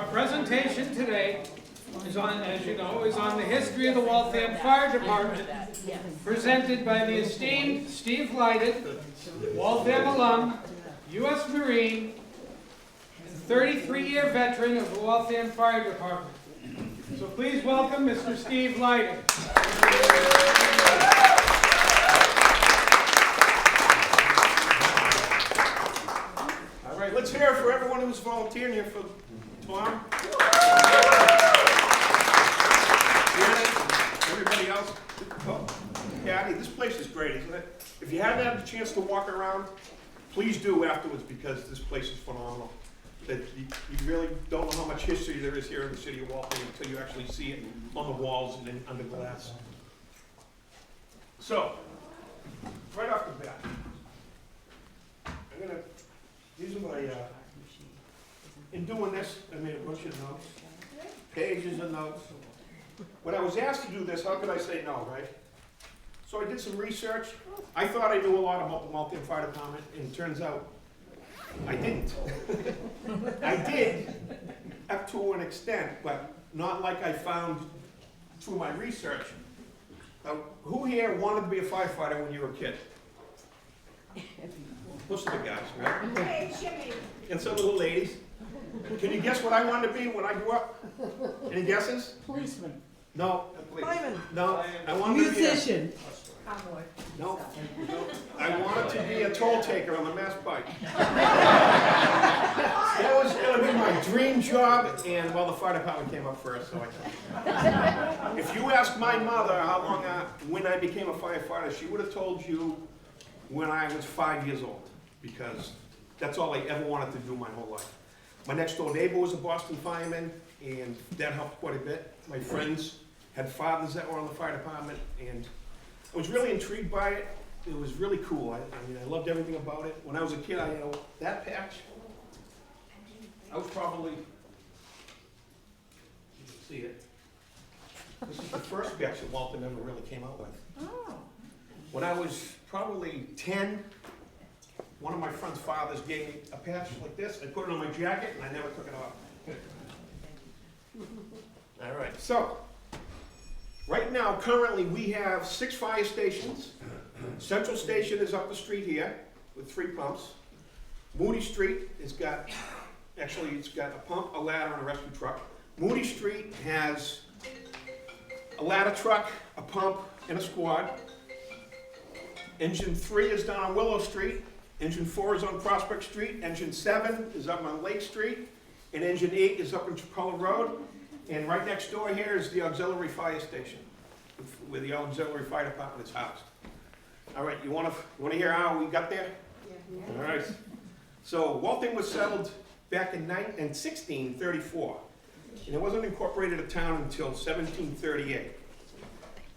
Our presentation today is on, as you know, is on the history of the Waltham Fire Department, presented by the esteemed Steve Lydon, Waltham alum, U.S. Marine, and 33-year veteran of the Waltham Fire Department. So please welcome Mr. Steve Lydon. All right, let's hear it for everyone who's volunteering here for Tom. Everybody else. Oh, Patty, this place is great, isn't it? If you haven't had a chance to walk around, please do afterwards, because this place is phenomenal. That you really don't know how much history there is here in the city of Waltham until you actually see it on the walls and then under glass. So, right off the bat, these are my, in doing this, I made a bunch of notes, pages of notes. When I was asked to do this, how could I say no, right? So I did some research. I thought I knew a lot about the Waltham Fire Department, and it turns out I didn't. I did, up to an extent, but not like I found through my research. Who here wanted to be a firefighter when you were a kid? Most of the guys, right? Hey, Jimmy. And some little ladies. Can you guess what I wanted to be when I grew up? Any guesses? Policeman. No. Fireman. No. I wanted to be a Musician. Cowboy. No. I wanted to be a toll taker on the Mass Pike. That was going to be my dream job, and well, the fire department came up first, so I. If you ask my mother how long when I became a firefighter, she would have told you when I was 5 years old, because that's all I ever wanted to do my whole life. My next door neighbor was a Boston fireman, and that helped quite a bit. My friends had fathers that were on the fire department, and I was really intrigued by it. It was really cool. I mean, I loved everything about it. When I was a kid, that patch, I was probably, you can see it. This is the first patch that Waltham ever really came out with. Oh. When I was probably 10, one of my friend's fathers gave me a patch like this. I put it on my jacket, and I never took it off. All right, so right now, currently, we have 6 fire stations. Central Station is up the street here with 3 pumps. Moody Street has got, actually, it's got a pump, a ladder, and a rescue truck. Moody Street has a ladder truck, a pump, and a squad. Engine 3 is down on Willow Street. Engine 4 is on Prospect Street. Engine 7 is up on Lake Street. And Engine 8 is up on Chipola Road. And right next door here is the auxiliary fire station, where the auxiliary fire department is housed. All right, you want to hear how we got there? Yeah. All right. So Waltham was settled back in 1634, and it wasn't incorporated a town until 1738.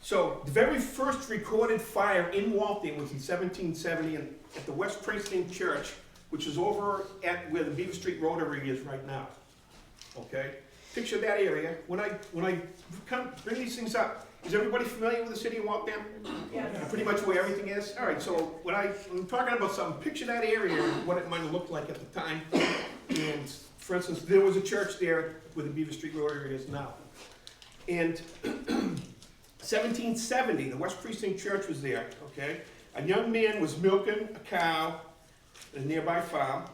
So the very first recorded fire in Waltham was in 1770 at the West Precinct Church, which is over at where the Beaver Street Rotary is right now. Okay. Picture that area. When I bring these things up, is everybody familiar with the city of Waltham? Yeah. Pretty much where everything is? All right, so when I'm talking about something, picture that area and what it might have looked like at the time. And for instance, there was a church there where the Beaver Street Rotary is now. And 1770, the West Precinct Church was there, okay? A young man was milking a cow at a nearby farm,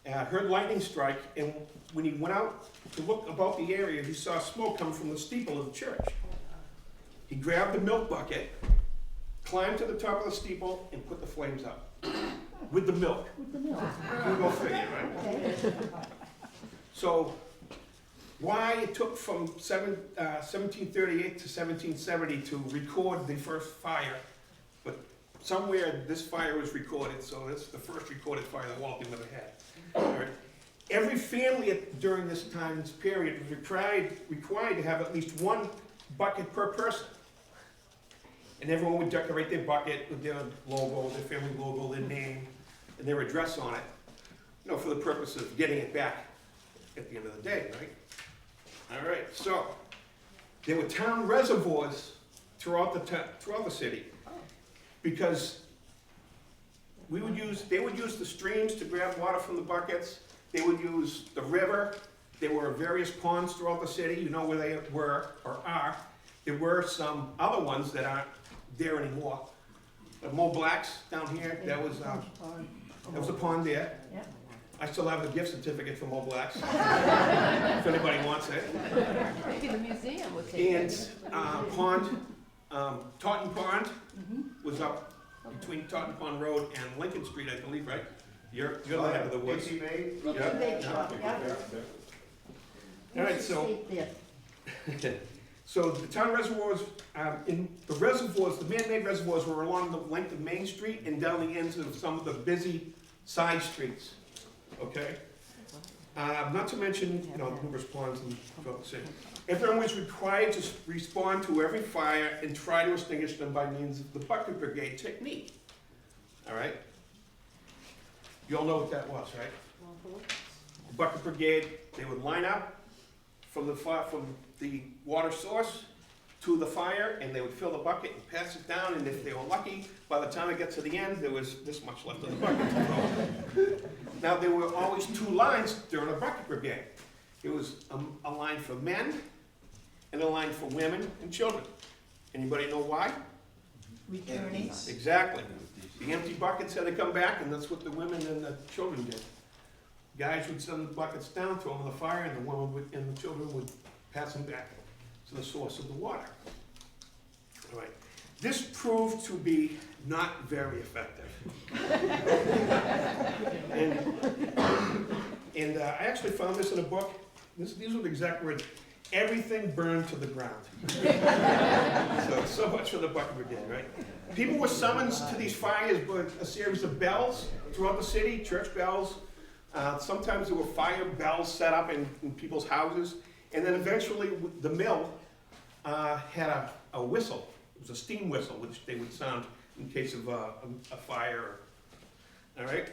heard lightning strike, and when he went out to look about the area, he saw smoke come from the steeple of the church. He grabbed the milk bucket, climbed to the top of the steeple, and put the flames out. With the milk. With the milk. You go figure, right? So, why it took from 1738 to 1770 to record the first fire, but somewhere this fire was recorded, so it's the first recorded fire that Waltham ever had. All right. Every family during this time, this period, was required to have at least 1 bucket per person. And everyone would decorate their bucket with their logo, their family logo, their name, and their address on it, for the purpose of getting it back at the end of the day, right? All right, so there were town reservoirs throughout the city, because they would use the streams to grab water from the buckets. They would use the river there were various ponds throughout the city, you know where they were, or are. There were some other ones that aren't there anymore. The Mo Blacks down here, that was a pond there. Yep. I still have the gift certificate for Mo Blacks, if anybody wants it. Maybe the museum would take And it. Taunton Pond was up between Taunton Pond Road and Lincoln Street, I believe, right? You're the head of the woods. Big Yeah. shop, yeah. All right, so, There. so the town reservoirs, the man-made reservoirs were along the length of Main Street and down the ends of some of the busy side streets, okay? Not to mention, numerous ponds and throughout the city. Everyone was required to respond to every fire and try to extinguish them by means of the bucket brigade technique, all right? You all know what that was, right? The bucket brigade, they would line up from the water source to the fire, and they would fill the bucket and pass it down, and if they were lucky, by the time it got to the end, there was this much left in the bucket to throw. Now, there were always two lines during a bucket brigade. It was a line for men and a line for women and children. Anybody know why? Returning. Exactly. The empty buckets had to come back, and that's what the women and the children did. Guys would send the buckets down, throw them in the fire, and the women would, and the children would pass them back to the source of the water. All right. This proved to be not very effective. and I actually found this in a book. These were the exact words. Everything burned to the ground. so much for the bucket brigade, right? People were summoned to these fires with a series of bells throughout the city, church bells. Sometimes there were fire bells set up in people's houses. And then eventually the mill had a whistle. It was a steam whistle, which they would sound in case of a fire. All right?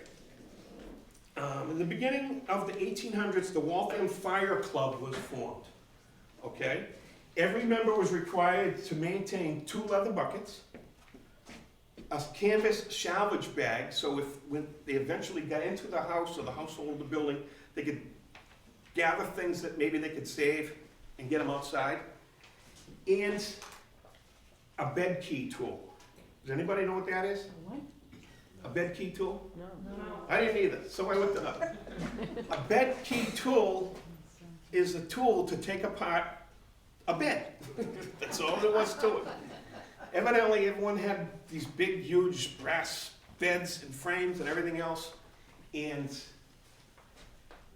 In the beginning of the 1800s, the Waltham Fire Club was formed. Okay? Every member was required to maintain 2 leather buckets, a canvas salvage bag, so when they eventually got into the house or the household, the building, they could gather things that maybe they could save and get them outside, and a bed key tool. Does anybody know what that is? What? A bed key tool? No. I didn't either, so I looked it up. A bed key tool is a tool to take apart a bed. That's all there was to it. Evidently, everyone had these big, huge brass beds and frames and everything else, and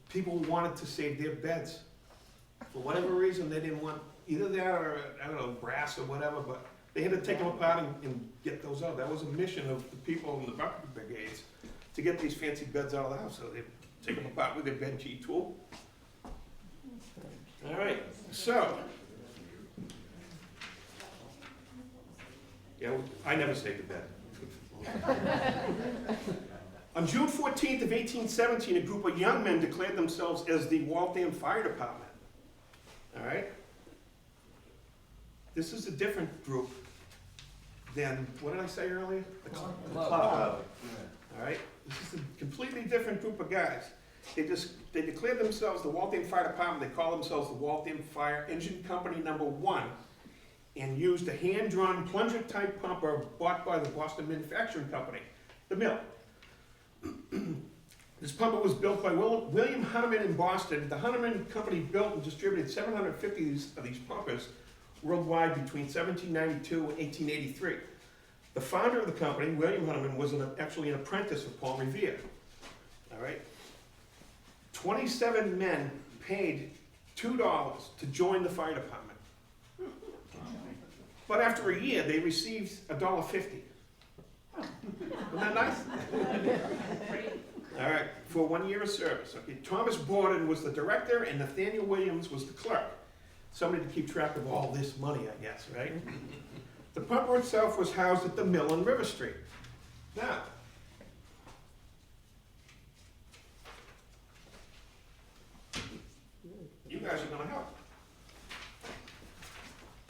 people wanted to save their beds. For whatever reason, they didn't want either that or, I don't know, brass or whatever, but they had to take them apart and get those out. That was a mission of the people in the bucket brigades, to get these fancy beds out of the house. So they'd take them apart with their bed key tool. All right, so. Yeah, I never saved a bed. On June 14th of 1817, a group of young men declared themselves as the Waltham Fire Department. All right? This is a different group than, what did I say earlier? The club. All right? This is a completely different group of guys. They declared themselves the Waltham Fire Department. They call themselves the Waltham Fire Engine Company #1, and used a hand-drawn plunger-type pumper bought by the Boston Manufacturing Company, the mill. This pumper was built by William Hunneman in Boston. The Hunneman Company built and distributed 750 of these pumpers worldwide between 1792 and 1883. The founder of the company, William Hunneman, was actually an apprentice of Paul Revere. All right? 27 men paid $2 to join the fire department. But after a year, they received $1.50. Isn't that nice? All right, for 1 year of service. Okay, Thomas Borden was the director, and Nathaniel Williams was the clerk. Somebody to keep track of all this money, I guess, right? The pumper itself was housed at the mill on River Street. Now, you guys are gonna help.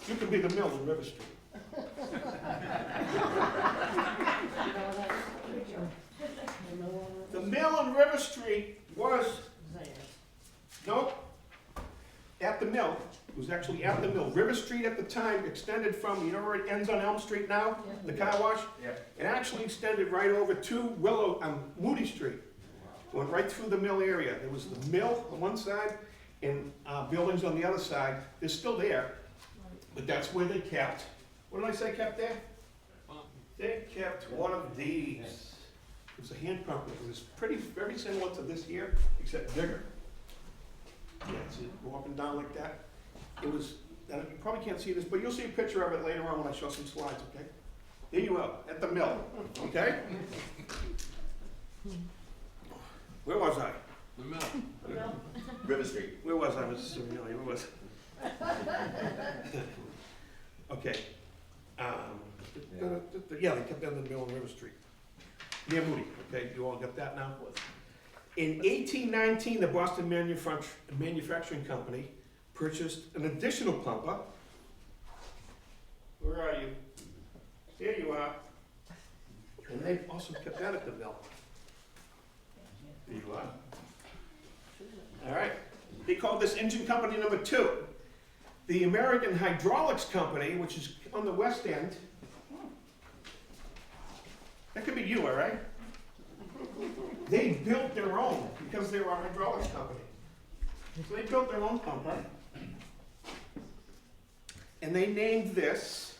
You can be the mill on River Street. The mill on River Street was, nope, the mill. It was actually at the mill. River Street at the time extended from, you know where it ends on Elm Street now? The car wash? Yeah. It actually extended right over to Moody Street. Went right through the mill area. There was the mill on one side and buildings on the other side. They're still there, but that's where they kept, what did I say kept there? They kept one of these. It was a hand pump. It was very similar to this here, except bigger. Yeah, see it go up and down like that. It was, you probably can't see this, but you'll see a picture of it later on when I show some slides, okay? There you are, at the mill, okay? Where was I? The mill. River Street. Where was I, Mrs. Simeone? Where was I? Okay. Yeah, they kept that in the middle of River Street. Near Moody, okay, you all got that now? In 1819, the Boston Manufacturing Company purchased an additional pumper. Where are you? There you are. And they also kept that at the mill. There you are. All right. They called this engine company number 2. The American Hydraulics Company, which is on the west end. That could be you, all right? They built their own because they were a hydraulics company. So they built their own pumper. And they named this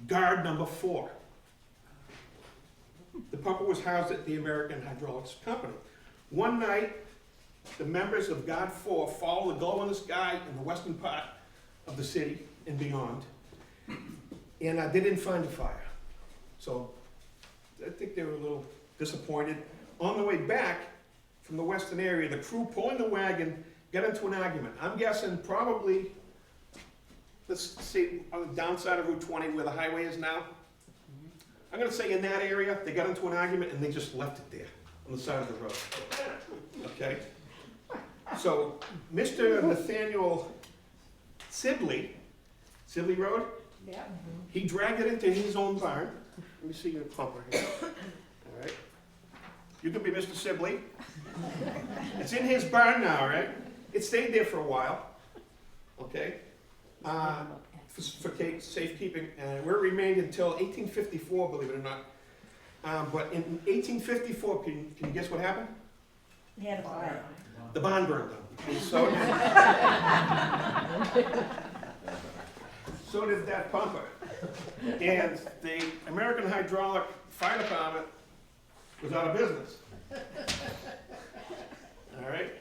guard number 4. The pumper was housed at the American Hydraulics Company. One night, the members of Guard 4 followed the glow in the sky in the western part of the city and beyond, and they didn't find a fire. So I think they were a little disappointed. On the way back from the western area, the crew pulling the wagon got into an argument. I'm guessing probably, let's see, on the downside of Route 20 where the highway is now. I'm gonna say in that area, they got into an argument and they just left it there on the side of the road. Okay? So, Mr. Nathaniel Sibley Road, Yeah. he dragged it into his own barn. Let me see your pumper here. All right. You can be Mr. Sibley. It's in his barn now, right? It stayed there for a while. Okay? For safekeeping, and where it remained until 1854, believe it or not. But in 1854, can you guess what happened? He had a fire. The barn burned down. And so did that pumper. And the American Hydraulic Fire Department was out of business. All right?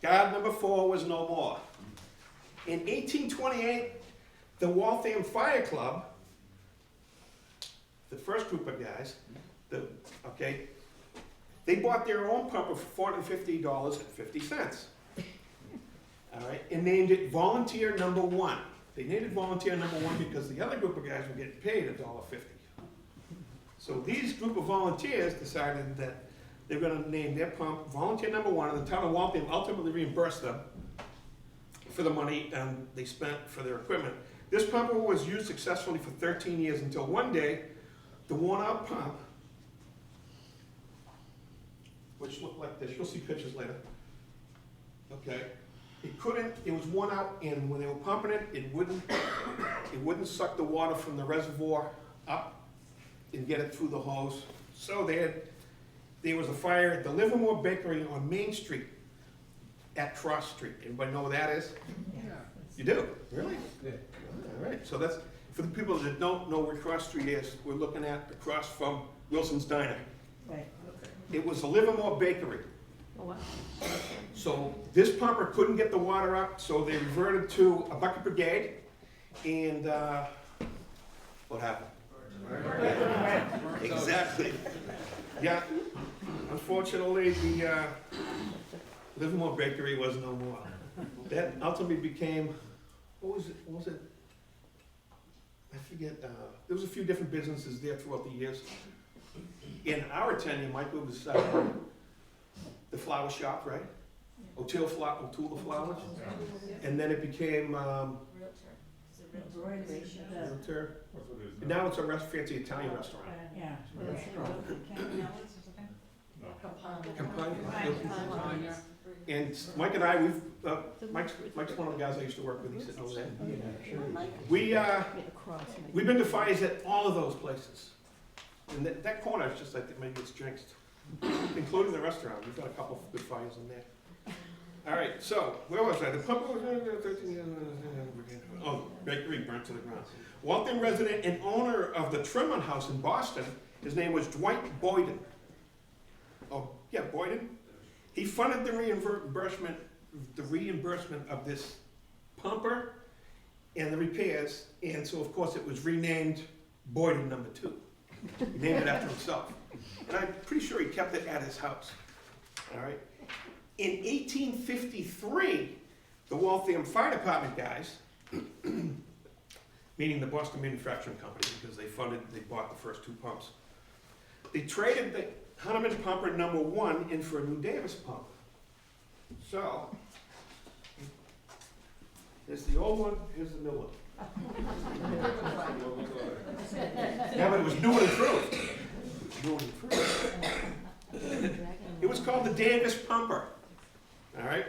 Guard number 4 was no more. In 1828, the Waltham Fire Club, the first group of guys, they bought their own pumper for $450.50. All right, and named it Volunteer Number 1. They named it Volunteer Number 1 because the other group of guys were getting paid $1.50. So these group of volunteers decided that they're going to name their pump Volunteer Number 1, and the town of Waltham ultimately reimbursed them for the money they spent for their equipment. This pumper was used successfully for 13 years until one day, the worn-out pump, which looked like this, you'll see pictures later, okay? It was worn out, and when they were pumping it, it wouldn't suck the water from the reservoir up and get it through the hose. So there was a fire at the Livermore Bakery on Main Street at Cross Street. Anybody know where that is? Yeah. You do? Really? Yeah. All right, so that's, for the people that don't know where Cross Street is, we're looking at across from Wilson's Diner. Right. It was a Livermore Bakery. Oh, wow. So this pumper couldn't get the water up, so they reverted to a bucket brigade, and what happened? Exactly. Yeah. Unfortunately, the Livermore Bakery was no more. That ultimately became, what was it? I forget. There was a few different businesses there throughout the years. In our tenure, Mike, it was the flower shop, right? O'Toole Flowers. And then it became Embroidery. Realtor. And now it's a fancy Italian restaurant. Yeah. Campania. And Mike and I, Mike's one of the guys I used to work with, he's sitting over there. We've been to fires at all of those places. And that corner is just like maybe it's jinxed, including the restaurant. We've got a couple of good fires in there. All right, so where was I? The pump was bakery burnt to the ground. Waltham resident and owner of the Tremont House in Boston, his name was Dwight Boyden. Oh, yeah, Boyden. He funded the reimbursement of this pumper and the repairs, and so of course it was renamed Boyden No. 2. He named it after himself. And I'm pretty sure he kept it at his house. All right. In 1853, the Waltham Fire Department guys, meaning the Boston Manufacturing Company, because they bought the first 2 pumps, they traded the Hunneman pumper No. 1 in for a new Davis pump. So, here's the old one, here's the new one. Yeah, but it was new and improved. New and improved. It was called the Davis pumper. All right.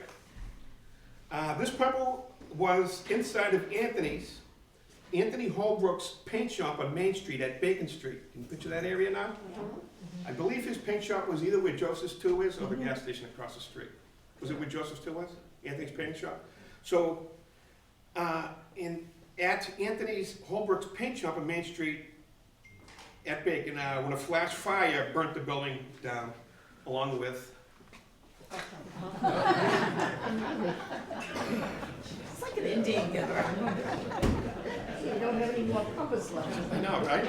This pumper was inside of Anthony Holbrook's paint shop on Main Street at Bacon Street. Can you picture that area now? I believe his paint shop was either where Joseph's 2 is or the gas station across the street. Was it where Joseph's 2 was? Anthony's paint shop? So, at Anthony's Holbrook's paint shop on Main Street at Bacon, when a flash fire burnt the building down, along with It's like an Indian giver. You don't have any more compass left. I know, right?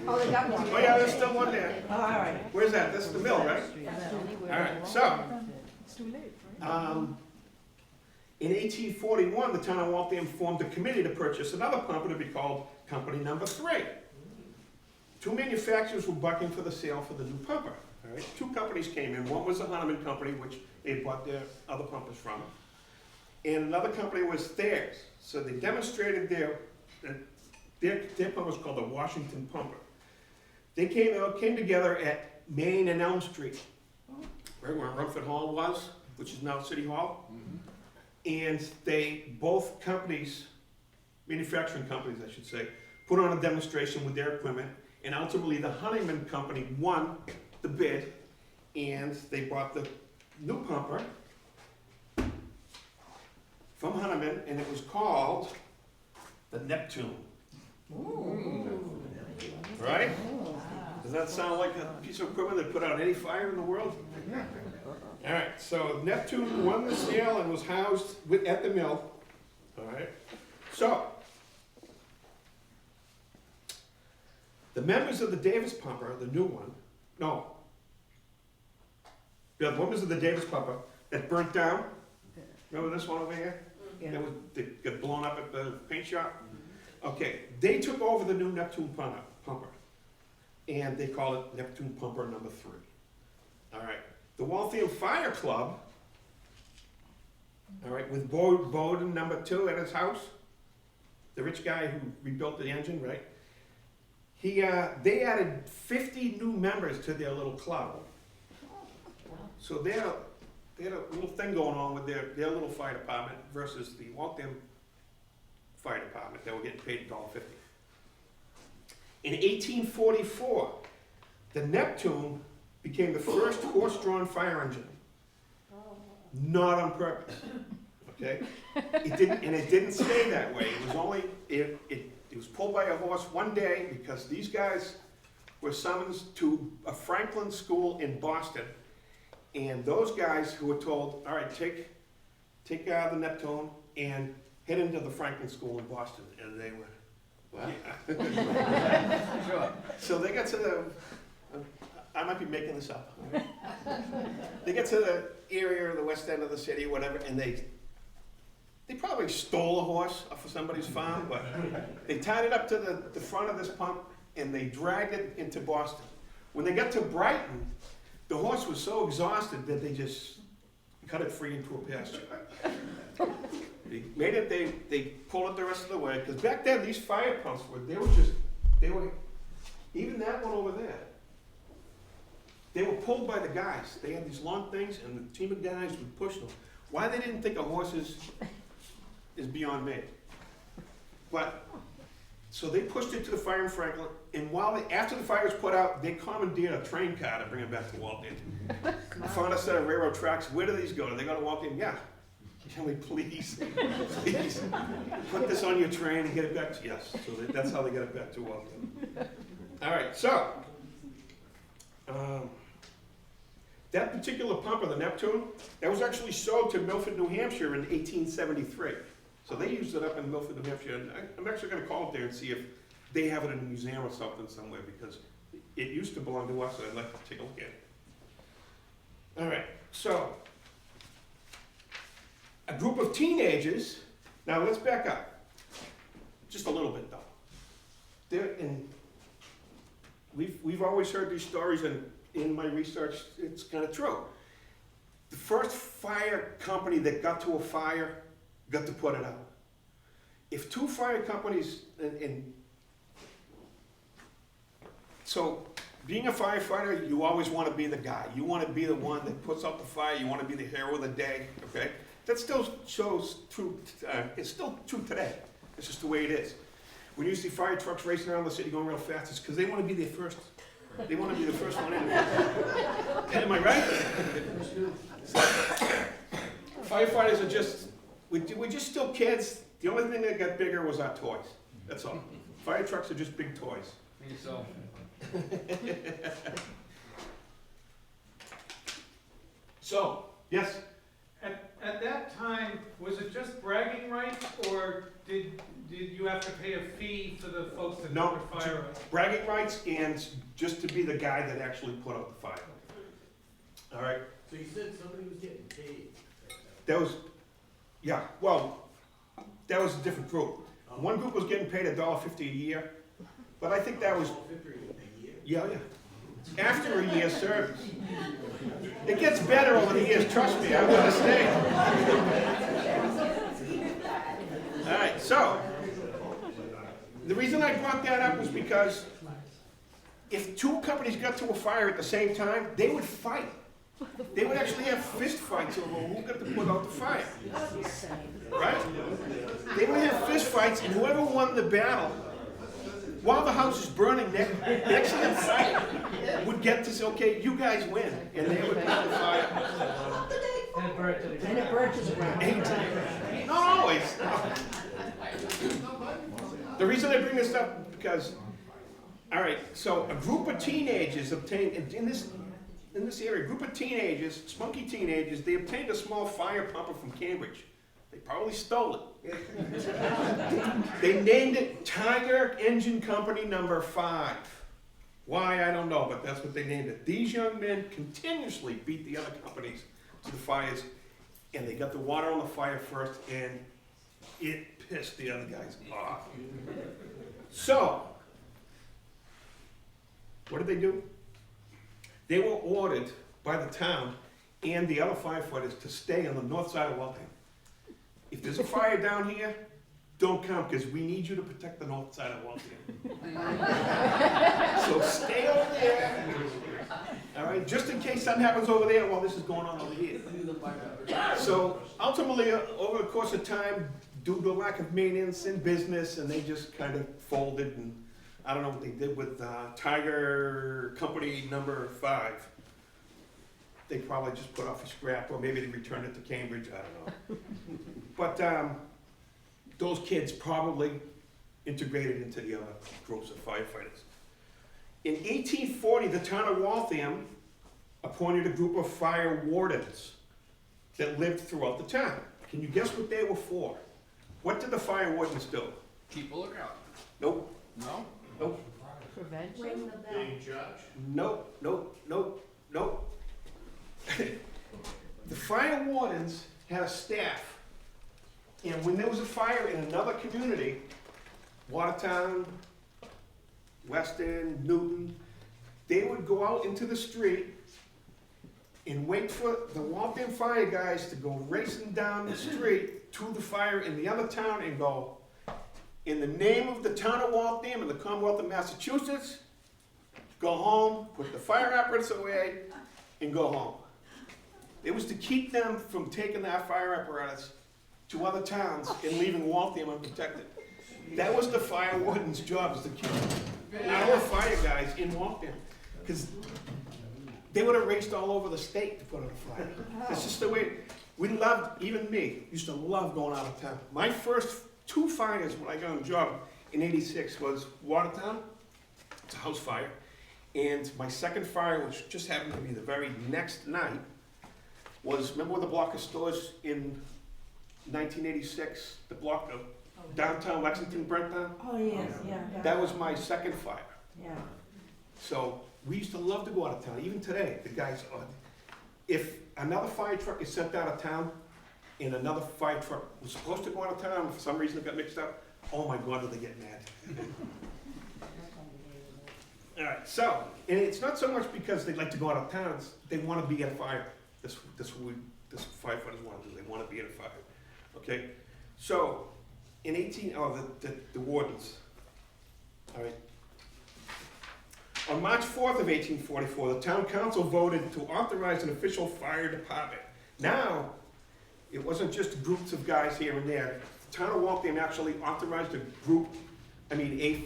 Oh, they got one. Oh yeah, there's still one there. Oh, all right. Where's that? This is the mill, right? All right, so, in 1841, the town of Waltham formed a committee to purchase another pumper to be called Company No. 3. 2 manufacturers were bucking for the sale for the new pumper. All right, 2 companies came in. One was the Hunneman Company, which they bought their other pumpers from, and another company was theirs. So they demonstrated their pumper was called the Washington pumper. They came together at Main and Elm Street, right where Rumford Hall was, which is now City Hall. And both companies, manufacturing companies I should say, put on a demonstration with their equipment, and ultimately the Hunneman Company won the bid, and they bought the new pumper from Hunneman, and it was called the Neptune. Right? Does that sound like a piece of equipment that put out any fire in the world? All right, so Neptune won the sale and was housed at the mill. All right, so the members of the Davis pumper, the new one, the members of the Davis pumper that burnt down. Remember this one over here? Yeah. That got blown up at the paint shop. Okay, they took over the new Neptune pumper, and they call it Neptune Pumper No. 3. All right. The Waltham Fire Club, all right, with Bowden No. 2 at his house, the rich guy who rebuilt the engine, right? They added 50 new members to their little club. So they had a little thing going on with their little fire department versus the Waltham Fire Department. They were getting paid $1.50. In 1844, the Neptune became the first horse-drawn fire engine. Not on purpose, okay? It didn't stay that way. It was only, it was pulled by a horse one day because these guys were summoned to a Franklin school in Boston. And those guys who were told, all right, take the Neptune and head into the Franklin school in Boston. And they were, wow. Yeah. Sure. So they got to the, I might be making this up. Okay? They get to the area of the west end of the city, whatever, and they probably stole a horse off of somebody's farm, but they tied it up to the front of this pump and they dragged it into Boston. When they got to Brighton, the horse was so exhausted that they just cut it free into a pasture. They pulled it the rest of the way, because back then these fire pumps were even that one over there. They were pulled by the guys. They had these long things, and the team of guys would push them. Why they didn't think of horses is beyond me. But, so they pushed it to the fire in Franklin, and after the fire was put out, they commandeered a train car to bring it back to Waltham. I found a set of railroad tracks. Where do these go? Do they go to Waltham? Yeah. Can we please put this on your train and get it back to, yes. So that's how they get it back to Waltham. All right, so, that particular pumper, the Neptune, that was actually sold to Milford, New Hampshire in 1873. So they used it up in Milford, New Hampshire, and I'm actually gonna call up there and see if they have it in a museum or something somewhere, because it used to belong to us, and I'd like to take a look at it. All right, so, a group of teenagers, now let's back up, just a little bit though. We've always heard these stories, and in my research, it's kind of true. The first fire company that got to a fire got to put it out. If two fire companies, so being a firefighter, you always want to be the guy. You want to be the one that puts out the fire. You want to be the hero of the day, okay? That still shows true, it's still true today. It's just the way it is. When you see fire trucks racing around the city going real fast, it's because they want to be the first. They want to be the first one in. Am I right? Firefighters are just, we're just still kids. The only thing that got bigger was our toys. That's all. Fire trucks are just big toys. So, So, yes? at that time, was it just bragging rights, or did you have to pay a fee for the folks that No, put fire out? bragging rights and just to be the guy that actually put out the fire. All right? So you said somebody was getting paid? That was, yeah, well, that was a different group. One group was getting paid $1.50 a year, but I think that was, $1.50 a year? yeah. After a year's service. It gets better over the years, trust me, I'm gonna stay. All right, so, the reason I brought that up was because if two companies got to a fire at the same time, they would fight. They would actually have fist fights over who got to put out the fire. Right? They would have fist fights, and whoever won the battle, while the house is burning next to the fire, would get to say, okay, you guys win. And they would put the fire. And it burnt to the ground. Not always. The reason I bring this up is because, all right, so a group of teenagers obtained, in this area, a group of teenagers, spunky teenagers, they obtained a small fire pumper from Cambridge. They probably stole it. They named it Tiger Engine Company number 5. Why, I don't know, but that's what they named it. These young men continuously beat the other companies to the fires, and they got the water on the fire first, and it pissed the other guys off. So, what did they do? They were ordered by the town and the other firefighters to stay on the north side of Waltham. If there's a fire down here, don't come, because we need you to protect the north side of Waltham. So stay over there. All right, just in case something happens over there while this is going on over here. So ultimately, over the course of time, due to lack of maintenance in business, and they just kind of folded, and I don't know what they did with Tiger Company number 5. They probably just put off a scrap, or maybe they returned it to Cambridge, I don't know. But those kids probably integrated into the other groups of firefighters. In 1840, the town of Waltham appointed a group of fire wardens that lived throughout the town. Can you guess what they were for? What did the fire wardens do? Keep a lookout. Nope, No? nope, Prevention? Being judged? nope, nope, nope, nope. The fire wardens had a staff, and when there was a fire in another community, Watertown, Weston, Newton, they would go out into the street and wait for the Waltham fire guys to go racing down the street to the fire in the other town and go, in the name of the town of Waltham and the Commonwealth of Massachusetts, go home, put the fire apparatus away, and go home. It was to keep them from taking that fire apparatus to other towns and leaving Waltham unprotected. That was the fire warden's job, is to keep our fire guys in Waltham. Because they would have raced all over the state to put out a fire. It's just the way, we loved, even me, used to love going out of town. My first 2 fires when I got on the job in '86 was Watertown, it's a house fire. And my second fire, which just happened to be the very next night, was, remember the block of stores in 1986, the block of downtown Lexington burnt down? Oh, yes, yeah, That was my second fire. yeah. So we used to love to go out of town. Even today, the guys, if another fire truck is sent out of town and another fire truck was supposed to go out of town, for some reason it got mixed up, oh my God, do they get mad. All right, so, and it's not so much because they like to go out of town, they want to be at a fire. That's what firefighters want to do, they want to be at a fire. Okay, so in the wardens, all right. On March 4th of 1844, the town council voted to authorize an official fire department. Now, it wasn't just groups of guys here and there. The town of Waltham actually authorized a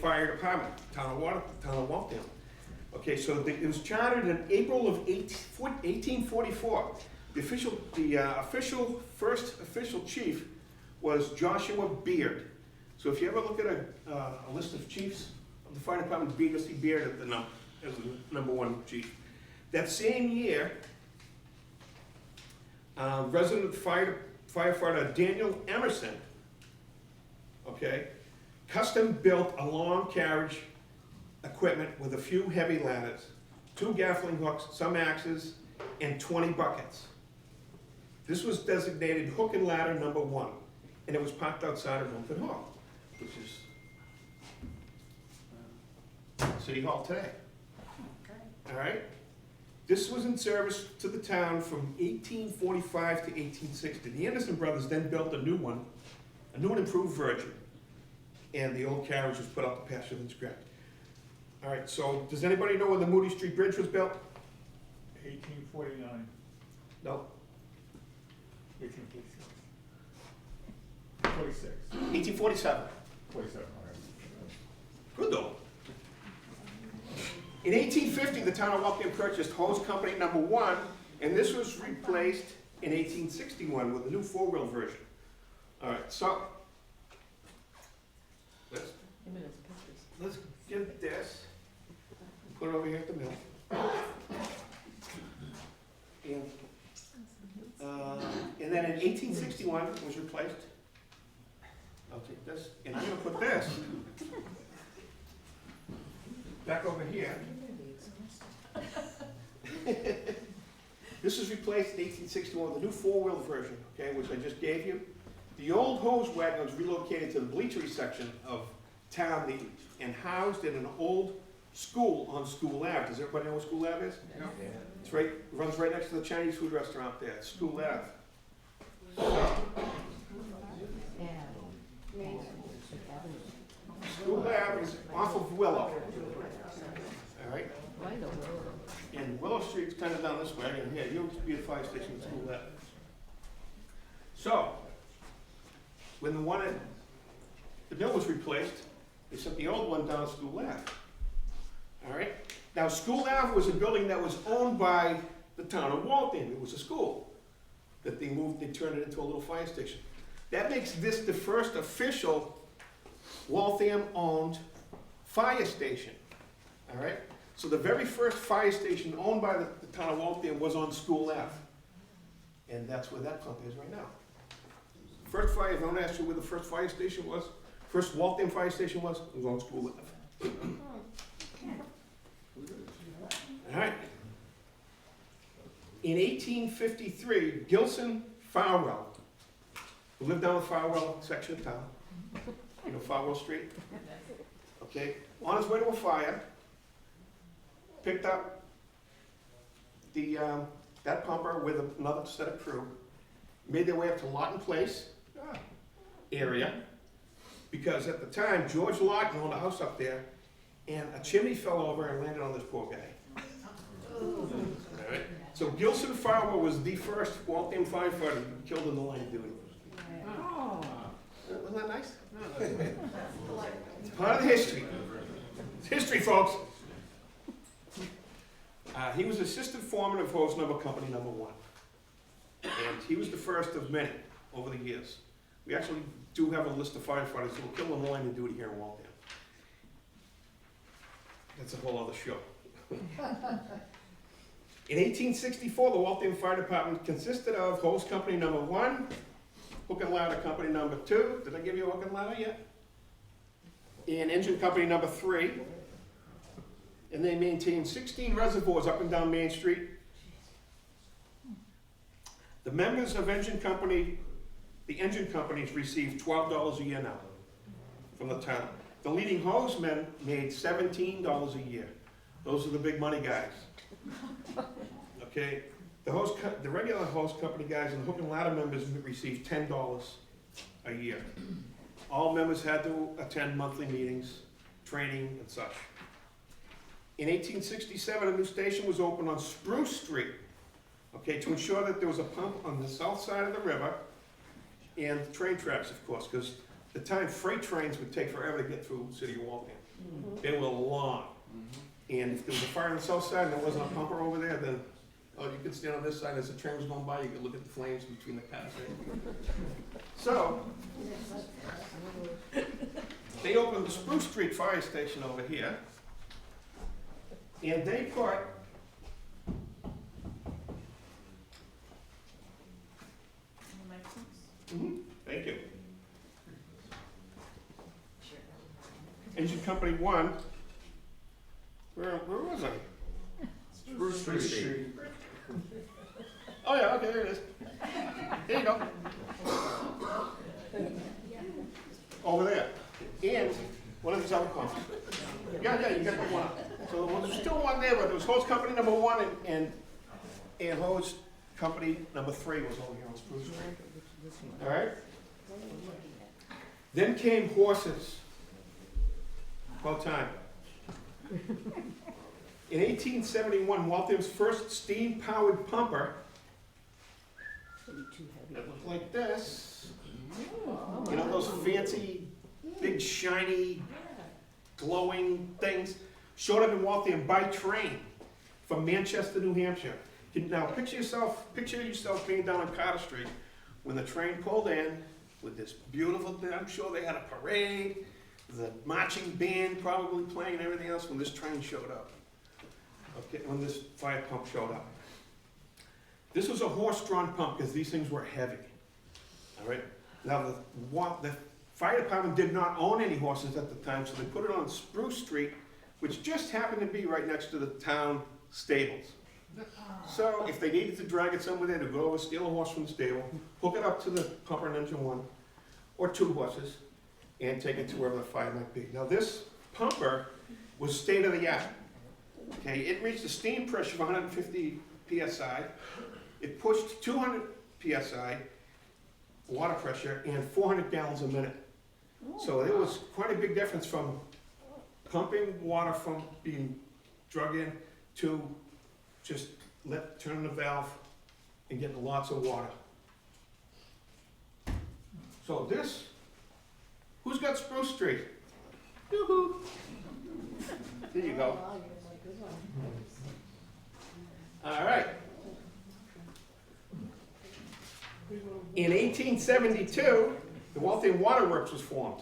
fire department, town of Waltham. Okay, so it was chartered in April of 1844. The first official chief was Joshua Beard. So if you ever look at a list of chiefs of the fire department, you'll see Beard as the number 1 chief. That same year, resident firefighter Daniel Emerson, okay, custom built a long carriage equipment with a few heavy ladders, 2 gaffling hooks, some axes, and 20 buckets. This was designated hook and ladder number 1, and it was parked outside of Milford Hall, which is City Hall today. All right? This was in service to the town from 1845 to 1860. The Anderson brothers then built a new and improved version, and the old carriage was put up to pasture and scratch. All right, so does anybody know when the Moody Street Bridge was built? 1849, No? 1846. 46, 1847. 47, all right. Good though. In 1850, the town of Waltham purchased hose company number 1, and this was replaced in 1861 with a new 4-wheel version. All right, so let's get this, put it over here at the mill. And then in 1861, it was replaced. I'll take this, and I'm gonna put this back over here. This was replaced in 1861 with a new 4-wheel version, okay, which I just gave you. The old hose wagon was relocated to the bleachery section of town and housed in an old school on School Ave. Does everybody know what School Ave is? Yeah. It's right, runs right next to the Chinese food restaurant there, it's School Ave. School Ave is off of Willow. All right? I know. And Willow Street's kind of down this way, and here, you'll be at the fire station at School Ave. So, when the one at the mill was replaced, they sent the old one down to School Ave. All right? Now, School Ave was a building that was owned by the town of Waltham. It was a school that they moved, they turned it into a little fire station. That makes this the first official Waltham-owned fire station. All right? So the very first fire station owned by the town of Waltham was on School Ave. And that's where that pump is right now. First fire, if I want to ask you where the first fire station was, first Waltham fire station was, it was on School Ave. All right. In 1853, Gilson Farwell, who lived down the Farwell section of town, you know Farwell Street? Okay, on his way to a fire, picked up that pumper with another set of crew, made their way up to Lawton Place area, because at the time, George Lawton owned a house up there, and a chimney fell over and landed on this poor guy. All right? So Gilson Fowler was the first Waltham firefighter killed in the line of duty. Oh. Wasn't that nice? It's part of the history. It's history, folks. He was assistant foreman of hose number company number 1. And he was the first of many over the years. We actually do have a list of firefighters who were killed in the line of duty here in Waltham. That's a whole other show. In 1864, the Waltham Fire Department consisted of hose company number 1, hook and ladder company number 2. Did I give you a hook and ladder yet? And engine company number 3. And they maintained 16 reservoirs up and down Main Street. The members of the engine companies received $12 a year now from the town. The leading hose men made $17 a year. Those are the big money guys. Okay, the regular hose company guys and hook and ladder members received $10 a year. All members had to attend monthly meetings, training, and such. In 1867, a new station was opened on Spruce Street, okay, to ensure that there was a pump on the south side of the river and the train tracks, of course, because at the time freight trains would take forever to get through the city of Waltham. They were long. And if there was a fire on the south side and there wasn't a pumper over there, then, oh, you could stand on this side as the train was going by, you could look at the flames between the cars. So, they opened the Spruce Street Fire Station over here, and they put thank you. Engine Company 1. Where was I? Spruce Street. Oh yeah, okay, there it is. There you go. Over there. And one of these other pumps. Yeah, you got to put one up. So there's still one there, but there was hose company number 1 and hose company number 3 was over here on Spruce Street. All right? Then came horses. About time. In 1871, Waltham's first steam-powered pumper, that looked like this. You know those fancy, big, shiny, glowing things? Showed up in Waltham by train from Manchester, New Hampshire. Now picture yourself being down on Carter Street when the train pulled in with this beautiful thing. I'm sure they had a parade, the marching band probably playing and everything else when this train showed up. Okay, when this fire pump showed up. This was a horse-drawn pump because these things were heavy. All right. Now the fire department did not own any horses at the time, so they put it on Spruce Street, which just happened to be right next to the town stables. So if they needed to drag it somewhere there to go over, steal a horse from the stable, hook it up to the pumper and engine 1, or 2 horses, and take it to wherever the fire might be. Now this pumper was state of the art. Okay, it reached a steam pressure of 150 psi. It pushed 200 psi water pressure and 400 gallons a minute. So it was quite a big difference from pumping water from being drug in to just turn the valve and getting lots of water. So this, who's got Spruce Street? Yoo-hoo! There you go. All right. In 1872, the Waltham Water Works was formed.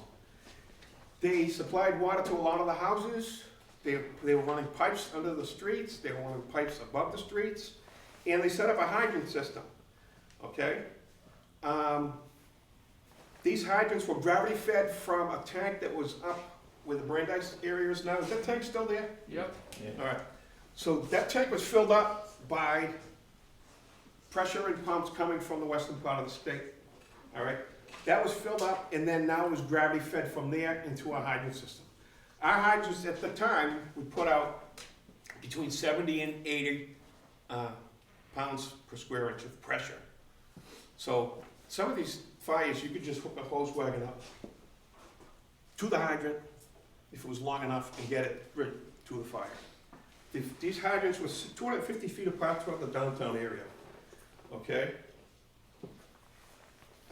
They supplied water to a lot of the houses. They were running pipes under the streets. They were running pipes above the streets. And they set up a hydrant system. Okay? These hydrants were gravity fed from a tank that was up where the Brandeis area is now. Is that tank still there? Yep. All right. So that tank was filled up by pressure and pumps coming from the western part of the state. All right. That was filled up, and then now it was gravity fed from there into our hydrant system. Our hydrants at the time would put out between 70 and 80 pounds per square inch of pressure. So some of these fires, you could just hook a hose wagon up to the hydrant if it was long enough, and get it right to the fire. These hydrants were 250 feet apart throughout the downtown area, okay?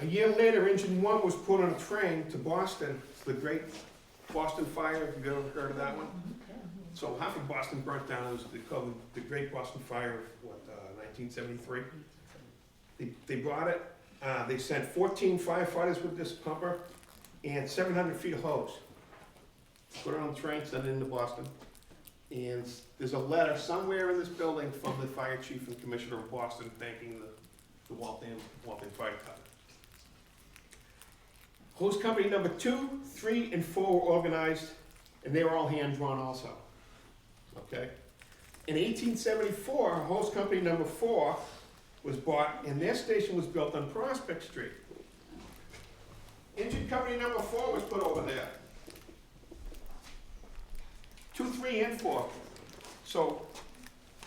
A year later, engine 1 was put on a train to Boston. It's the Great Boston Fire, if you've ever heard of that one. So half of Boston burnt down. It was called the Great Boston Fire of, 1973. They brought it. They sent 14 firefighters with this pumper and 700 feet of hose. Put it on the train, sent it into Boston. And there's a letter somewhere in this building from the fire chief and commissioner of Boston thanking the Waltham Fire Department. Hose company number 2, 3, and 4 were organized, and they were all hand-drawn also, okay? In 1874, hose company number 4 was bought, and their station was built on Prospect Street. Engine company number 4 was put over there. 2, 3, and 4. So,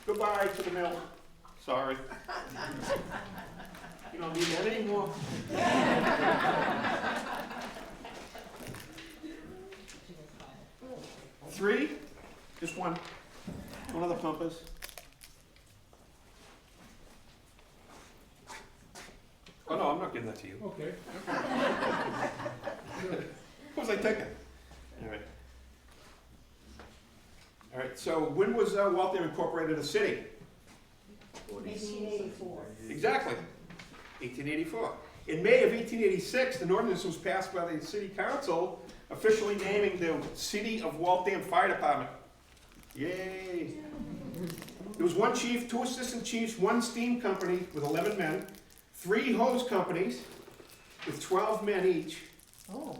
goodbye to the mill, sorry. You don't need that anymore. 3, just one of the pumpers. Oh no, I'm not giving that to you. Okay. What was I thinking? All right. All right, so when was Waltham incorporated a city? 1884. Exactly, 1884. In May of 1886, an ordinance was passed by the city council officially naming the City of Waltham Fire Department. Yay! There was 1 chief, 2 assistant chiefs, 1 steam company with 11 men, 3 hose companies with 12 men each, Oh.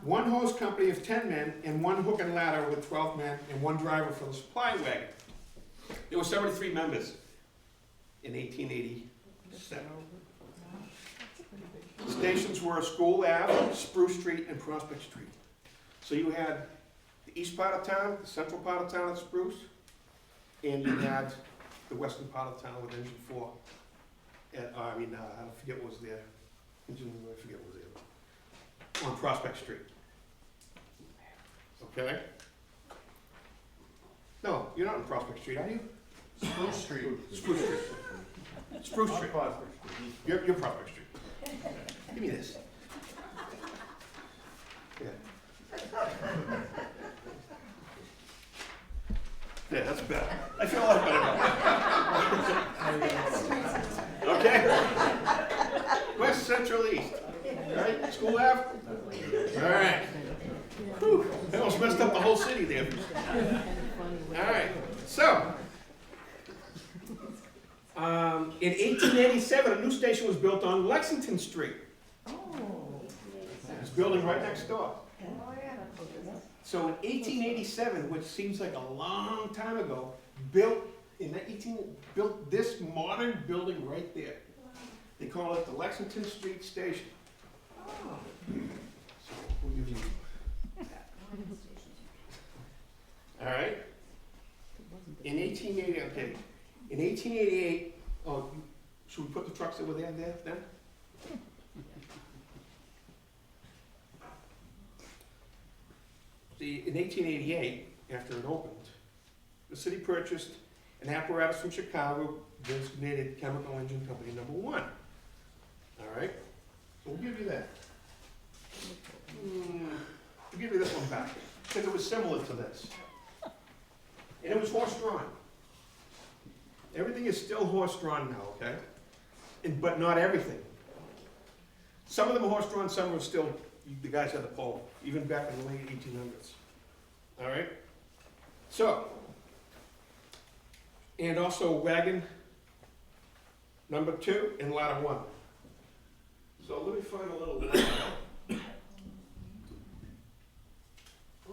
1 hose company of 10 men, and 1 hook and ladder with 12 men, and 1 driver for the supply wagon. There were 73 members in 1887. The stations were School Ave, Spruce Street, and Prospect Street. So you had the east part of town, the central part of town at Spruce, and you had the western part of town with engine 4. I forget what was there. I forget what was there. On Prospect Street. Okay? No, you're not on Prospect Street, are you? Spruce Street. Spruce Street. Spruce Street. You're Prospect Street. Give me this. Yeah. Yeah, that's better. I feel a lot better now. Okay? West, Central, East. All right, School Ave? All right. Whew, I almost messed up the whole city there. All right, so. In 1887, a new station was built on Lexington Street. Oh. This building right next door. Oh, yeah. So in 1887, which seems like a long time ago, built this modern building right there. They call it the Lexington Street Station. Oh. So we'll give you that. All right. In 1880, okay. In 1888, should we put the trucks that were there then? See, in 1888, after it opened, the city purchased an apparatus from Chicago designated Chemical Engine Company number 1. All right? So we'll give you that. We'll give you this one back, because it was similar to this. And it was horse-drawn. Everything is still horse-drawn now, okay? But not everything. Some of them are horse-drawn, some are still, the guys had the pole, even back in the late 1800s. All right? So, and also wagon number 2 and ladder 1. So let me find a little.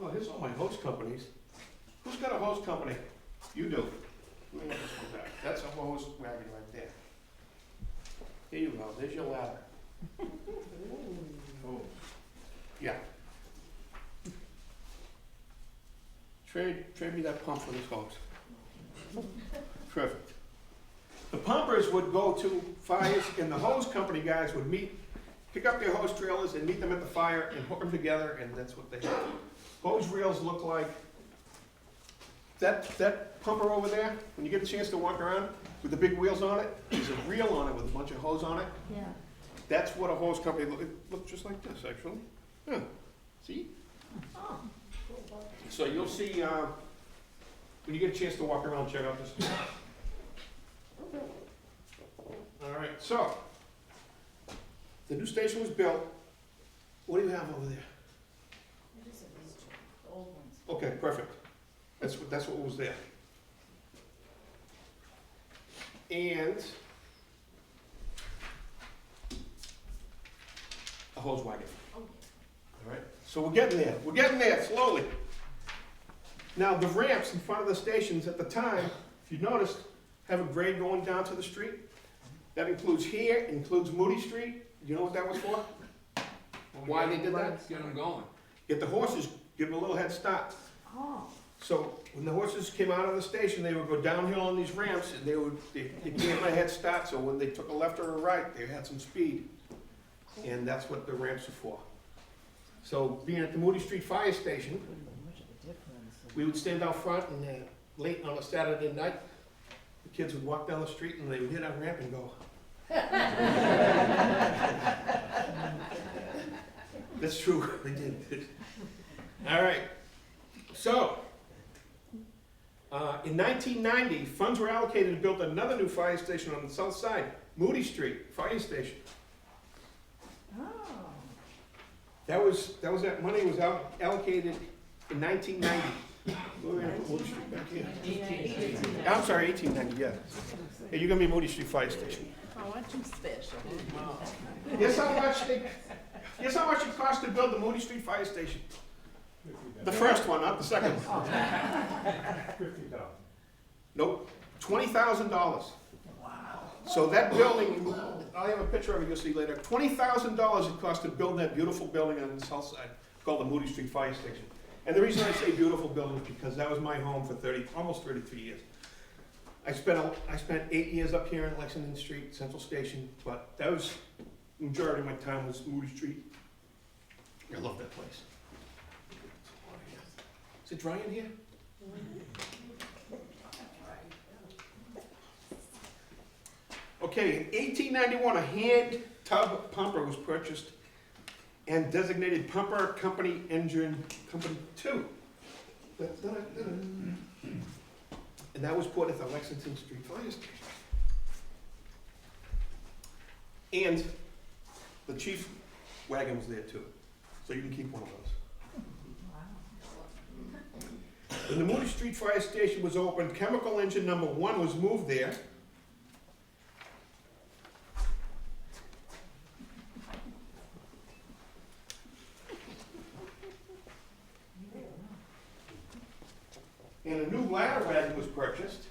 Oh, here's all my hose companies. Who's got a hose company? You do. Let me get this one back. That's a hose wagon right there. Here you go, there's your ladder. Oh. Yeah. Trade me that pump for this hose. Perfect. The pumpers would go to fires, and the hose company guys would pick up their hose trailers and meet them at the fire and hook them together, and that's what they had. hose reels look like, that pumper over there, when you get a chance to walk around with the big wheels on it, there's a reel on it with a bunch of hose on it. Yeah. That's what a hose company, it looks just like this, actually. Yeah, see? Oh. So you'll see, when you get a chance to walk around, check out this. All right, so, the new station was built. What do you have over there? What is it, these two, the old ones? Okay, perfect. That's what was there. And a hose wagon. All right, so we're getting there slowly. Now, the ramps in front of the stations at the time, if you noticed, have a grade going down to the street. That includes here, includes Moody Street. Do you know what that was for? Why they did that? Get them going. Get the horses, give them a little head start. Oh. So when the horses came out of the station, they would go downhill on these ramps, and they gave them a head start, so when they took a left or a right, they had some speed. And that's what the ramps are for. So being at the Moody Street Fire Station, we would stand out front, and late on a Saturday night, the kids would walk down the street, and they would hit our ramp and go. That's true, they did. All right, so, in 1990, funds were allocated to build another new fire station on the south side, Moody Street Fire Station. Oh. That money was allocated in 1990. We're gonna put Moody Street back here. I'm sorry, 1890, yeah. Hey, you're gonna be Moody Street Fire Station. Oh, aren't you special? Guess how much it cost to build the Moody Street Fire Station? The first one, not the second one. $50,000. Nope, $20,000. Wow. So that building, I'll have a picture of it you'll see later. $20,000 it cost to build that beautiful building on the south side called the Moody Street Fire Station. And the reason I say beautiful building is because that was my home for almost 33 years. I spent 8 years up here in Lexington Street, Central Station, but that was, the majority of my time was Moody Street. I love that place. Is it dry in here? Okay, in 1891, a hand tub pumper was purchased and designated Pumper Company Engine Company 2. And that was put at the Lexington Street Fire Station. And the chief wagon was there too, so you can keep one of those. When the Moody Street Fire Station was opened, chemical engine number 1 was moved there. And a new ladder wagon was purchased,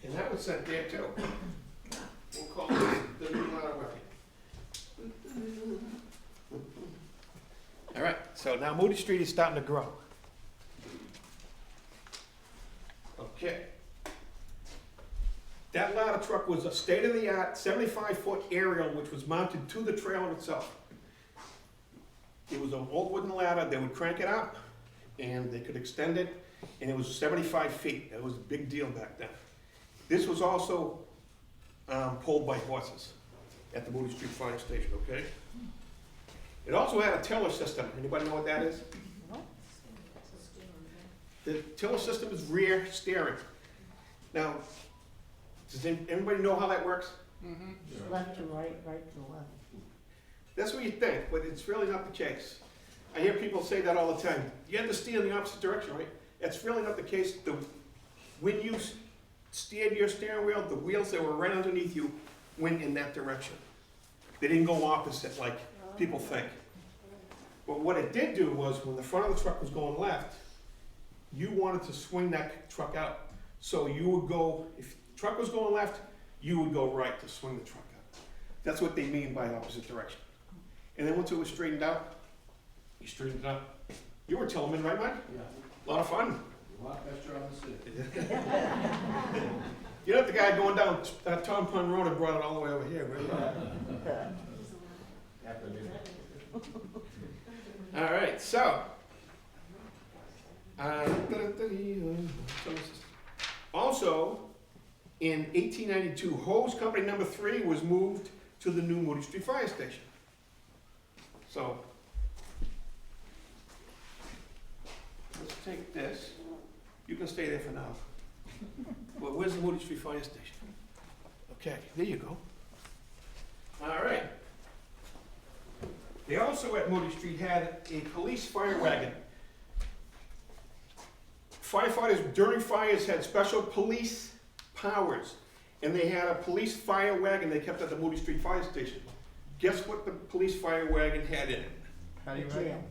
and that was sent there too. We'll call it the new ladder wagon. All right, so now Moody Street is starting to grow. Okay. That ladder truck was a state-of-the-art 75-foot aerial which was mounted to the trailer itself. It was an old wooden ladder. They would crank it up, and they could extend it, and it was 75 feet. That was a big deal back then. This was also pulled by horses at the Moody Street Fire Station, okay? It also had a tiller system. Anybody know what that is? The tiller system is rear steering. Now, does anybody know how that works? Left to right, right to left. That's what you think, but it's really not the case. I hear people say that all the time. You have to steer in the opposite direction, right? That's really not the case. When you steered your steering wheel, the wheels that were right underneath you went in that direction. They didn't go opposite like people think. But what it did do was when the front of the truck was going left, you wanted to swing that truck out. So you would go, if the truck was going left, you would go right to swing the truck out. That's what they mean by opposite direction. And then once it was straightened out, you straightened it out. You were Tillman, right, Mike? Yeah. A lot of fun. A lot better on the city. You're not the guy going down Tom Pond Road and brought it all the way over here, right? All right, so Also, in 1892, hose company number 3 was moved to the new Moody Street Fire Station. So, let's take this. You can stay there for now. Well, where's the Moody Street Fire Station? Okay, there you go. All right. They also at Moody Street had a police fire wagon. Firefighters during fires had special police powers, and they had a police fire wagon they kept at the Moody Street Fire Station. Guess what the police fire wagon had in it? How do you Jail.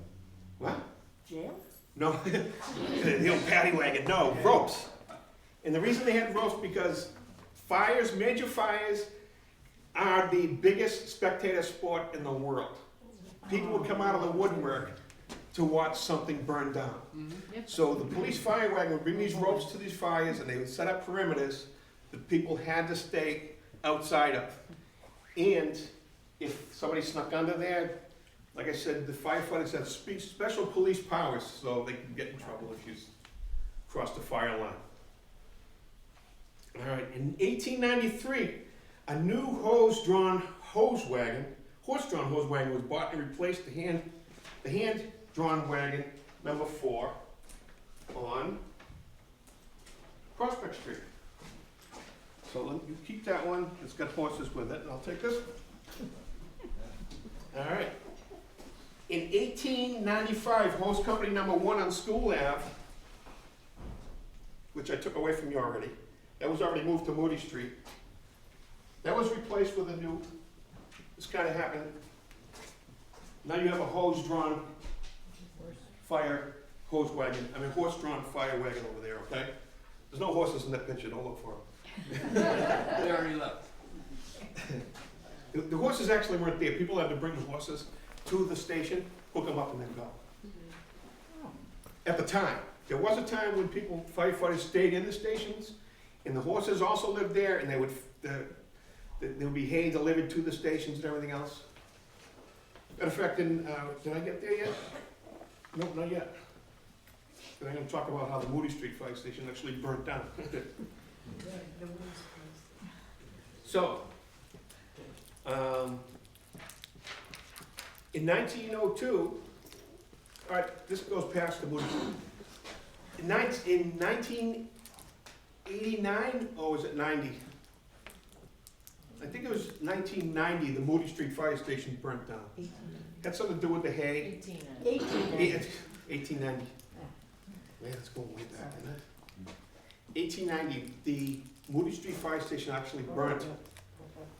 What? Jail? No, the old paddy wagon, no, ropes. And the reason they had ropes because fires, major fires, are the biggest spectator sport in the world. People would come out of the woodwork to watch something burn down. So the police fire wagon would bring these ropes to these fires and they would set up perimeters that people had to stay outside of. And if somebody snuck under there, like I said, the firefighters have special police powers so they can get in trouble if you cross the fire line. All right, in 1893, a new horse-drawn hose wagon was bought and replaced the hand-drawn wagon number 4 on Prospect Street. So you keep that one, it's got horses with it, and I'll take this one. All right. In 1895, hose company number 1 on School Ave, which I took away from you already, that was already moved to Moody Street. That was replaced with a new, this kind of happened. Now you have a hose-drawn horse-drawn fire wagon over there, okay? There's no horses in that picture, don't look for them. They already left. The horses actually weren't there. People had to bring the horses to the station, hook them up, and then go. At the time, there was a time when firefighters stayed in the stations, and the horses also lived there, and there would be hay delivered to the stations and everything else. Matter of fact, did I get there yet? Nope, not yet. And I'm going to talk about how the Moody Street Fire Station actually burnt down. So, in 1902, all right, this goes past the Moody Street. In 1989, or was it 90? I think it was 1990, the Moody Street Fire Station burnt down. Had something to do with the hay. 1890. Man, it's going way back, isn't it? 1890, the Moody Street Fire Station actually burnt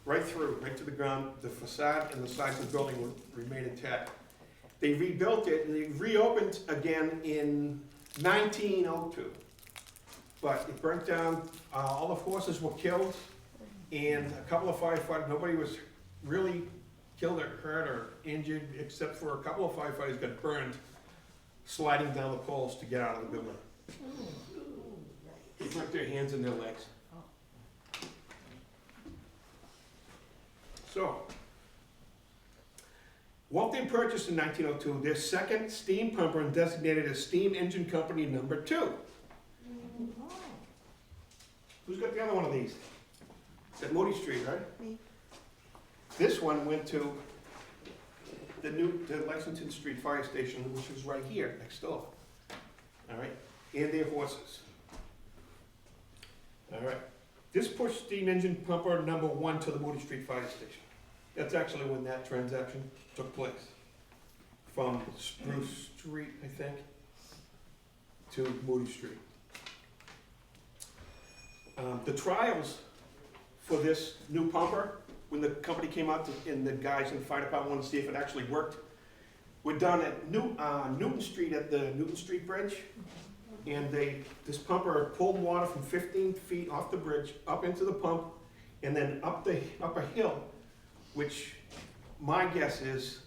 right through, right to the ground. The facade and the sides of the building would remain intact. They rebuilt it and they reopened again in 1902. But it burnt down, all the horses were killed, and a couple of firefighters, nobody was really killed or hurt or injured, except for a couple of firefighters got burned sliding down the poles to get out of the building. They broke their hands and their legs. So, Waltham purchased in 1902 their second steam pumper and designated as Steam Engine Company number 2. Who's got the other one of these? It's at Moody Street, right? Me. This one went to the Lexington Street Fire Station, which is right here, next door. All right, and their horses. All right, this pushed steam engine pumper number 1 to the Moody Street Fire Station. That's actually when that transaction took place. From Spruce Street, I think, to Moody Street. The trials for this new pumper, when the company came out and the guys in the fire department wanted to see if it actually worked, were done at Newton Street at the Newton Street Bridge. And this pumper pulled water from 15 feet off the bridge up into the pump and then up a hill, which my guess is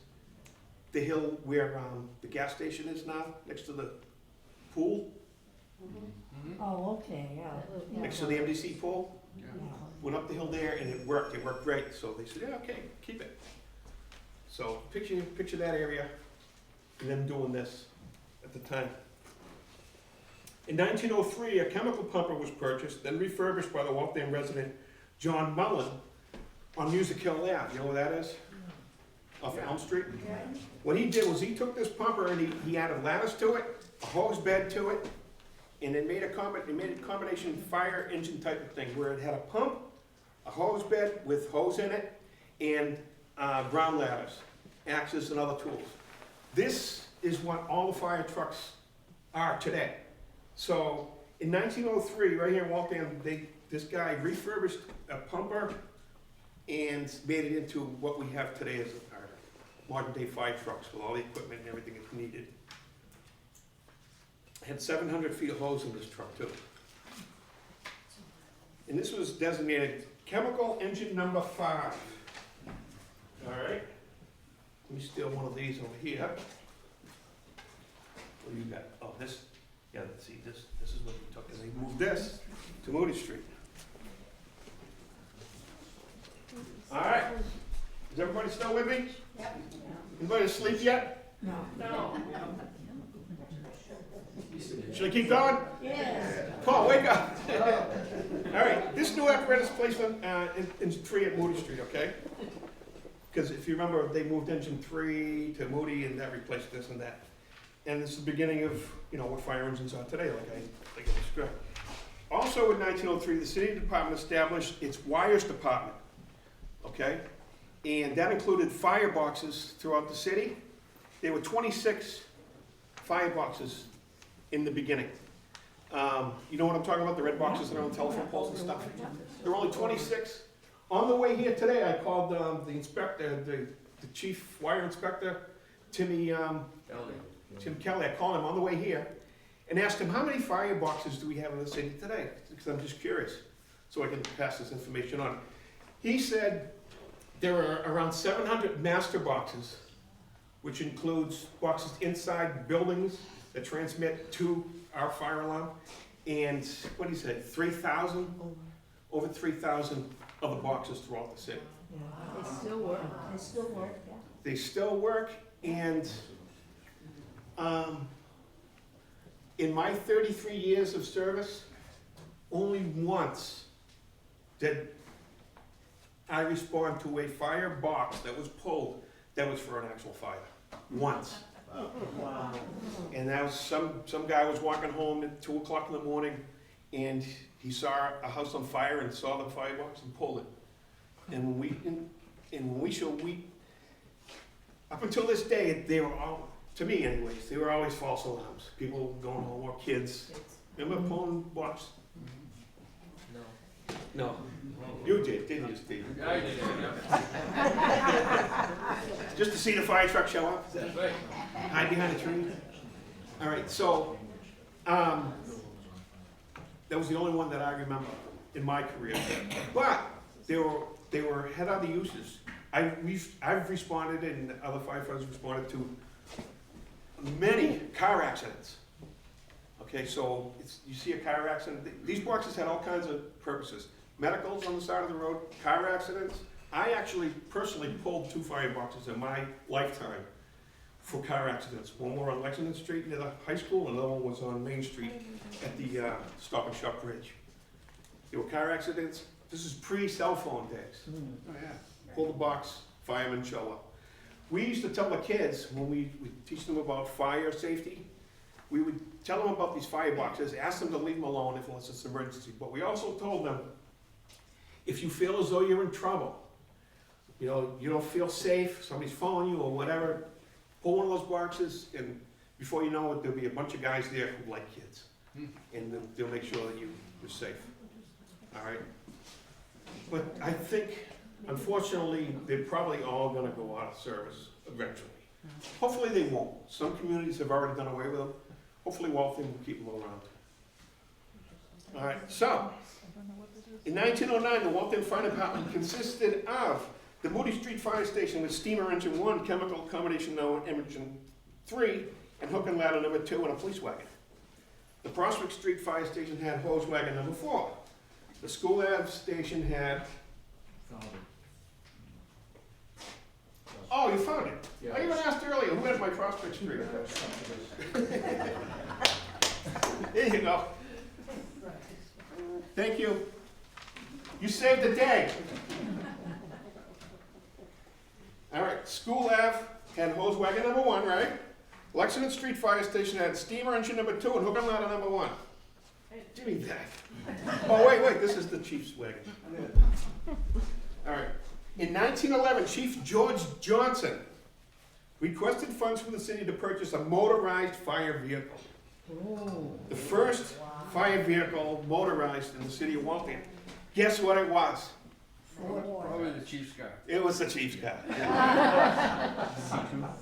the hill where the gas station is now, next to the pool, Oh, okay, yeah. next to the MDC pool. Yeah. Went up the hill there and it worked great. So they said, yeah, okay, keep it. So picture that area and them doing this at the time. In 1903, a chemical pumper was purchased, then refurbished by the Waltham resident John Mullen on Music Hill Ave. You know where that is? Off of Elm Street. What he did was he took this pumper and he added ladders to it, a hose bed to it, and it made a combination fire engine type of thing where it had a pump, a hose bed with hose in it, and ground ladders, axes, and other tools. This is what all the fire trucks are today. So in 1903, right here in Waltham, this guy refurbished a pumper and made it into what we have today as our modern day fire trucks with all the equipment and everything that's needed. It had 700 feet of hose in this truck too. And this was designated chemical engine number 5. All right. Let me steal one of these over here. What do you got? Oh, this. Yeah, let's see, this is what we took, and they moved this to Moody Street. All right. Is everybody still with me? Yep. Anybody asleep yet? No. Should I keep going? Yes. Paul, wake up. All right, this new apparatus placement in 3 at Moody Street, okay? Because if you remember, they moved engine 3 to Moody, and that replaced this and that. And this is the beginning of, you know, what fire engines are today, like I described. Also in 1903, the city department established its wires department, okay? And that included fireboxes throughout the city. There were 26 fireboxes in the beginning. You know what I'm talking about, the red boxes that are on telephone poles and stuff? There were only 26. On the way here today, I called the inspector, the chief wire inspector, Tim Kelly. I called him on the way here and asked him, how many fireboxes do we have in the city today? Because I'm just curious, so I can pass this information on. He said there are around 700 master boxes, which includes boxes inside buildings that transmit to our fire alarm. And what did he say, 3,000? Over 3,000 other boxes throughout the city. They still work. They still work, yeah. They still work, and in my 33 years of service, only once did I respond to a fire box that was pulled that was for an actual fire. Once. Wow. And that was some guy was walking home at 2 o'clock in the morning, and he saw a house on fire and saw the firebox and pulled it. And when we showed, up until this day, they were all, to me anyways, they were always false alarms. People going home or kids. Remember pulling box? No. You did, didn't you, Steve? I did, Just to see the fire truck show up? yeah. Right. Hide behind a tree? All right, so, that was the only one that I remember in my career. But they had other uses. I've responded, and other firefighters responded to many car accidents. Okay, so you see a car accident. These boxes had all kinds of purposes. Medicals on the side of the road, car accidents. I actually personally pulled 2 fireboxes in my lifetime for car accidents. One were on Lexington Street near the high school, and another one was on Main Street at the Stop and Shop Bridge. There were car accidents. This is pre-cell phone days. Oh, yeah. Pull the box, firemen show up. We used to tell the kids, when we teach them about fire safety, we would tell them about these fireboxes, ask them to leave them alone unless it's an emergency. But we also told them, if you feel as though you're in trouble, you know, you don't feel safe, somebody's following you or whatever, pull one of those boxes, and before you know it, there'll be a bunch of guys there who like kids. And they'll make sure that you're safe. All right? But I think, unfortunately, they're probably all gonna go out of service eventually. Hopefully they won't. Some communities have already done away with them. Hopefully Waltham will keep them around. All right, so, in 1909, the Waltham Fire Department consisted of the Moody Street Fire Station with steamer engine 1, chemical combination engine 3, and hook and ladder number 2, and a police wagon. The Prospect Street Fire Station had hose wagon number 4. The School Ave Station had... Oh, you found it. Yeah. I even asked earlier, who had my Prospect Street? There you go. Thank you. You saved the day. All right, School Ave had hose wagon number 1, right? Lexington Street Fire Station had steamer engine number 2 and hook and ladder number 1. Give me that. Oh, wait, this is the chief's wagon. All right. In 1911, Chief George Johnson requested funds from the city to purchase a motorized fire vehicle. The first fire vehicle motorized in the city of Waltham. Guess what it was? Probably the chief's car. It was the chief's car.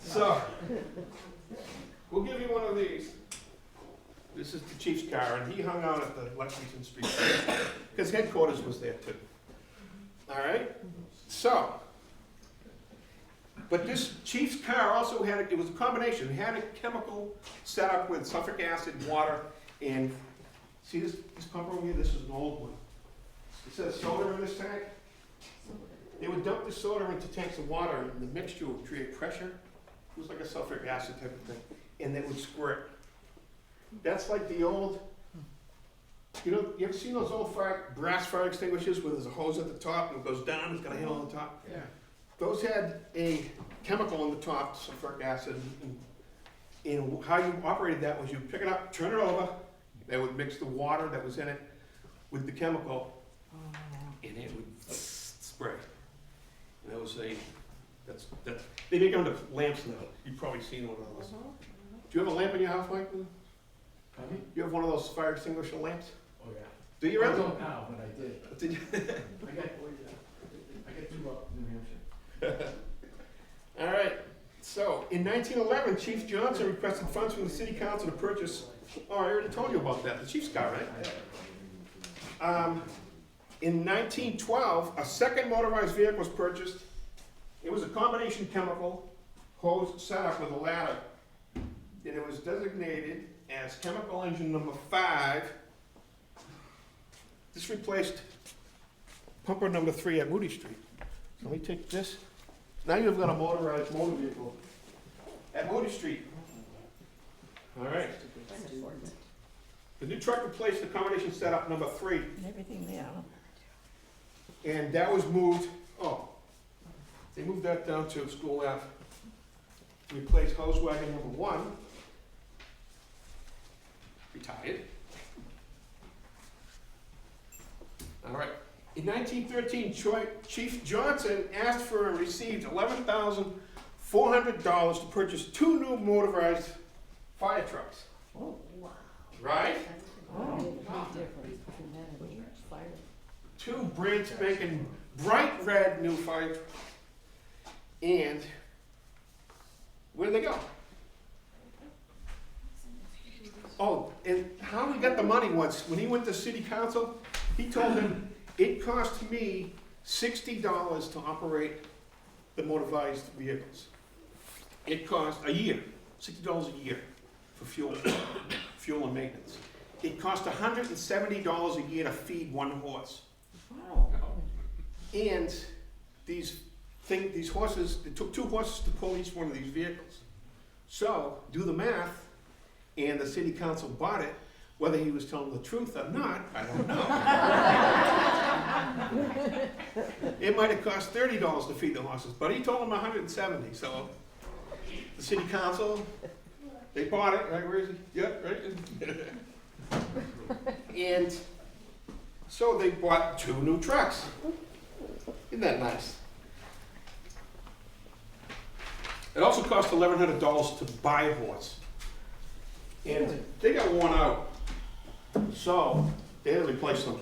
So, we'll give you one of these. This is the chief's car, and he hung out at the Lexington Street, because headquarters was there too. All right? So, but this chief's car also had, it was a combination. It had a chemical set up with sulfuric acid, water, and see this pump over here? This is an old one. It says soda in this tank. They would dump the soda into tanks of water, and the mixture would create pressure. It was like a sulfuric acid type of thing, and it would squirt. That's like the old, you ever seen those old brass fire extinguishers where there's a hose at the top and it goes down, it's got a handle on the top? Yeah. Those had a chemical on the top, sulfuric acid, and how you operated that was you pick it up, turn it over, they would mix the water that was in it with the chemical, and it would spray. And that was that's, they make them into lamps now. You've probably seen one of those. Do you have a lamp in your house, Mike? You have one of those fire extinguisher lamps? Oh, yeah. Do you I really? don't now, but I did. Did you? I got 2 up in New Hampshire. All right, so in 1911, Chief Johnson requested funds from the city council to purchase, oh, I already told you about that, the chief's car, right? In 1912, a second motorized vehicle was purchased. It was a combination chemical hose set up with a ladder. And it was designated as chemical engine number 5. This replaced pumper number 3 at Moody Street. So let me take this. Now you've got a motorized motor vehicle at Moody Street. All right. The new truck replaced the combination setup number 3. Everything there. And that was moved, they moved that down to School Ave. Replaced hose wagon number 1. Retired. All right. In 1913, Chief Johnson asked for and received $11,400 to purchase 2 new motorized fire trucks. Oh, wow. Right? Oh, big difference between that and fire. 2 brand spanking bright red new fire trucks. And where did they go? Oh, and how he got the money was, when he went to city council, he told them, it cost me $60 to operate the motorized vehicles. It cost a year, $60 a year for fuel and maintenance. It cost $170 a year to feed 1 horse. Wow. And these horses, it took 2 horses to pull each one of these vehicles. So, do the math, and the city council bought it. Whether he was telling the truth or not, I don't know. It might have cost $30 to feed the horses, but he told them $170. So the city council, they bought it, right? Where is he? Yep, right. And so they bought 2 new trucks. Isn't that nice? It also cost $1,100 to buy a horse. And they got worn out. So they had to replace them.